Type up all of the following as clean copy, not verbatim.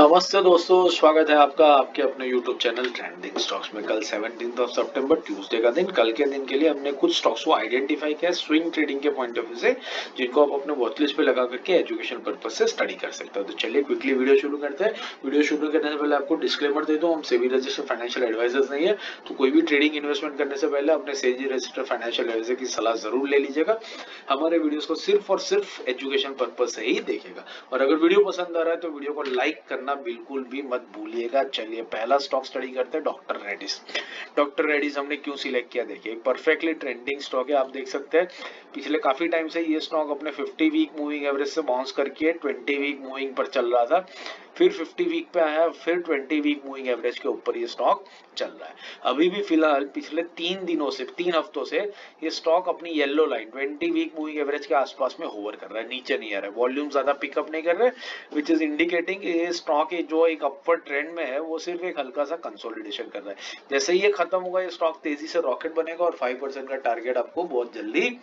नमस्ते दोस्तों, स्वागत है आपका आपके अपने YouTube चैनल ट्रेंडिंग स्टॉक्स में। कल 17 सितंबर ट्यूसडे का दिन, कल के दिन के लिए हमने कुछ स्टॉक्स को आइडेंटिफाई किया स्विंग ट्रेडिंग के पॉइंट ऑफ व्यू से, जिनको आप अपने वॉच लिस्ट पे लगा करके एजुकेशन पर्पज से स्टडी कर सकते हो। तो चलिए क्विकली वीडियो शुरू करते हैं। वीडियो शुरू करने से पहले आपको डिस्क्लेमर दे दूं, हम सेबी रजिस्टर्ड फाइनेंशियल एडवाइजर्स नहीं है, तो कोई भी ट्रेडिंग इन्वेस्टमेंट करने से पहले अपने सेबी रजिस्टर्ड फाइनेंशियल एडवाइजर की सलाह जरूर ले लीजिएगा। हमारे वीडियोस को सिर्फ और सिर्फ एजुकेशन पर्पज से ही देखेगा। और अगर वीडियो पसंद आ रहा है तो वीडियो को लाइक करना बिल्कुल भी मत भूलिएगा। चलिए पहला स्टॉक स्टडी करते हैं, डॉक्टर रेड्डीज। डॉक्टर रेड्डीज हमने क्यों सिलेक्ट किया, देखिए परफेक्टली ट्रेंडिंग स्टॉक है। आप देख सकते हैं पिछले काफी टाइम से ये स्टॉक अपने 50 वीक मूविंग एवरेज से बाउंस करके 20 वीक मूविंग पर चल रहा था, फिर 50 वीक पे आया, फिर 20 वीक मूविंग एवरेज के ऊपर ये स्टॉक चल रहा है। अभी भी फिलहाल पिछले 3 हफ्तों से ये स्टॉक अपनी yellow line 20 week moving average के आसपास में होवर कर रहा है, नीचे नहीं आ रहा है। वॉल्यूम ज्यादा पिकअप नहीं कर रहे, विच इज इंडिकेटिंग ये स्टॉक जो एक अपवर्ड ट्रेंड में है वो सिर्फ एक हल्का सा कंसोलिडेशन कर रहा है। जैसे ही ये खत्म होगा ये स्टॉक तेजी से रॉकेट बनेगा और 5% का टारगेट आपको बहुत जल्दी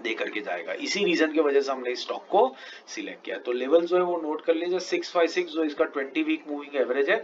दे करके जाएगा। इसी रीजन की वजह से हमने इस स्टॉक को सिलेक्ट किया। तो लेवल जो है वो नोट कर लीजिए, 656 जो इसका 20 वीक मूविंग एवरेज है,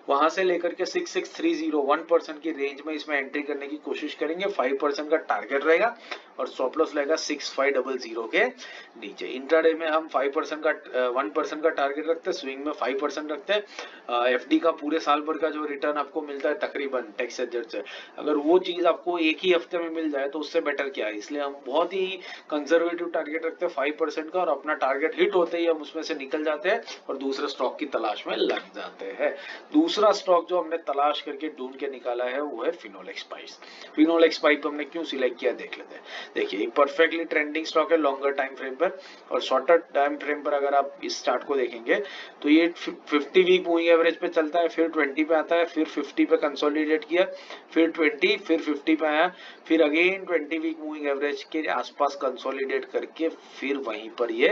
वहां से लेकर के 6630 1% की रेंज में इसमें एंट्री करने की कोशिश करेंगे। 5% का टारगेट रहेगा और स्टॉप लॉस रहेगा 6500 के नीचे। इंट्राडे में हम 5% का 1% का टारगेट रखते हैं, स्विंग में 5% रखते हैं। एफडी का पूरे साल भर का जो रिटर्न आपको मिलता है तकरीबन टैक्स एडजस्ट से, अगर वो चीज आपको एक ही हफ्ते में मिल जाए तो उससे बेटर क्या है। इसलिए हम बहुत ही कंजर्वेटिव टारगेट रखते हैं 5% का, और अपना टारगेट हिट होते ही हम उसमें से निकल जाते हैं और दूसरे स्टॉक की तलाश में लग जाते हैं। दूसरा स्टॉक जो हमने तलाश करके ढूंढ के निकाला है वो है फिनोलेक्स पाइप्स। फिनोलेक्स पाइप हमने क्यों सिलेक्ट किया देख लेते हैं। देखिए एक परफेक्टली ट्रेंडिंग स्टॉक है लॉन्गर टाइम फ्रेम पर, और शॉर्टर टाइम फ्रेम पर अगर आप इस चार्ट को देखेंगे तो ये 50 वीक मूविंग एवरेज पे चलता है, फिर 20 पे आता है, फिर 50 पे कंसोलिडेट किया, फिर 20, फिर 50 पे आया, फिर अगेन 20 वीक मूविंग एवरेज के आसपास कंसोलिडेट करके फिर वहीं पर ये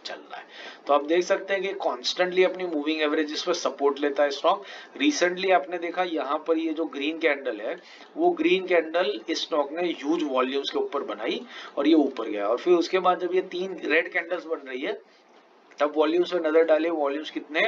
चल रहा है। तो आप देख सकते हैं कि कॉन्स्टेंटली अपनी मूविंग एवरेजेस पर सपोर्ट लेता है स्टॉक। रिसेंटली आपने देखा यहाँ पर ये जो ग्रीन कैंडल है, वो ग्रीन कैंडल इस स्टॉक ने ह्यूज वॉल्यूम्स के ऊपर बनाई और ये ऊपर गया, और फिर उसके बाद जब ये 3 रेड कैंडल्स बन रही है तब वॉल्यूम्स में नजर डालिए, वॉल्यूम्स कितने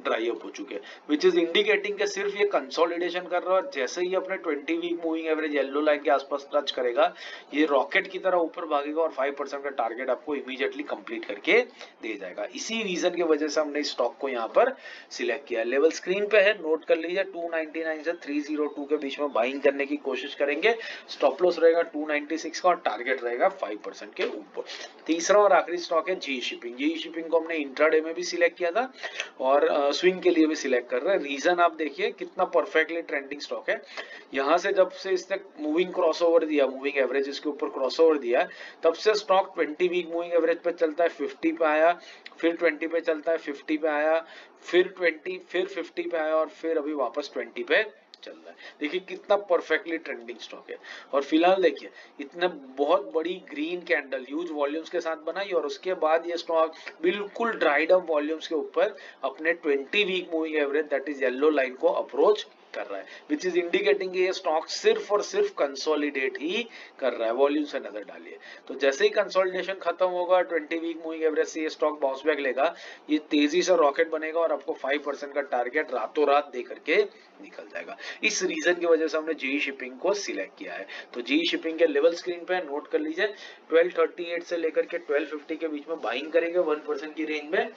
ड्राई अप हो चुके हैं, विच इज इंडिकेटिंग कि सिर्फ ये कंसोलिडेशन कर रहा है। और जैसे ही अपने 20 week moving average yellow line के आसपास टच करेगा ये रॉकेट की तरह ऊपर भागेगा और 5% का टारगेट आपको इमीडिएटली कंप्लीट करके दे जाएगा। इसी रीजन की वजह से हमने इस स्टॉक को यहाँ पर सिलेक्ट किया। लेवल स्क्रीन पे है, नोट कर लीजिए। 299 से 302 के बीच में बाइंग करने की कोशिश करेंगे। स्टॉप लॉस रहेगा 296 का और टारगेट रहेगा 5% के ऊपर। तीसरा और आखिरी स्टॉक है जी शिपिंग। जी शिपिंग को हमने इंट्राडे में भी सिलेक्ट किया था और स्विंग के लिए भी सिलेक्ट कर रहे हैं। रीजन आप देखिए कितना परफेक्टली ट्रेंडिंग स्टॉक है। यहां से जब से इसने मूविंग क्रॉसओवर दिया, मूविंग एवरेज इसके ऊपर क्रॉसओवर दिया, तब से स्टॉक 20 वीक मूविंग एवरेज पे चलता है, 50 पे आया, फिर 20 पे चलता है, 50 पे आया, फिर 20, फिर 50 पे आया और फिर अभी वापस 20 पे चल रहा है। देखिए कितना परफेक्टली ट्रेंडिंग स्टॉक है। और फिलहाल देखिए इतने बहुत बड़ी ग्रीन कैंडल ह्यूज वॉल्यूम्स के साथ बनाई और उसके बाद ये स्टॉक बिल्कुल ड्राइड अप वॉल्यूम्स के ऊपर अपने 20 week moving average that is yellow line को अप्रोच कर रहा है, विच इज इंडिकेटिंग ये स्टॉक सिर्फ और सिर्फ कंसोलिडेट ही कर रहा है। वॉल्यूम से नजर डालिए, तो जैसे ही कंसोलिडेशन खत्म होगा 20 वीक मूविंग एवरेज से ये स्टॉक बाउंस बैक लेगा, ये तेजी से रॉकेट बनेगा और आपको 5% का टारगेट रातों रात दे करके निकल जाएगा। इस रीजन की वजह से हमने जी शिपिंग को सिलेक्ट किया है। तो जी शिपिंग के लेवल स्क्रीन पे नोट कर लीजिए, 1238 से लेकर के 1250 के बीच में बाइंग करेंगे 1% की रेंज में,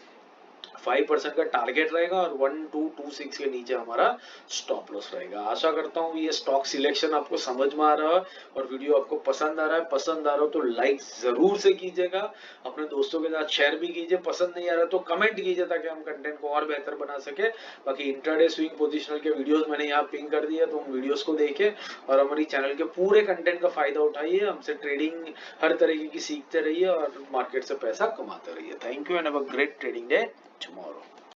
5% का टारगेट रहेगा और 1226 के नीचे हमारा स्टॉप लॉस रहेगा। आशा करता हूँ ये स्टॉक सिलेक्शन आपको समझ में आ रहा है और वीडियो आपको पसंद आ रहा है। पसंद आ रहा हो तो लाइक जरूर से कीजिएगा, अपने दोस्तों के साथ शेयर भी कीजिए। पसंद नहीं आ रहा तो कमेंट कीजिए ताकि हम कंटेंट को और बेहतर बना सके। बाकी इंट्राडे स्विंग पोजिशनल के वीडियोस मैंने यहाँ पिन कर दिया, तो उन वीडियोस को देखें और हमारी चैनल के पूरे कंटेंट का फायदा उठाइए। हमसे ट्रेडिंग हर तरीके की सीखते रहिए और मार्केट से पैसा कमाते रहिए। Thank you and have a great trading day tomorrow.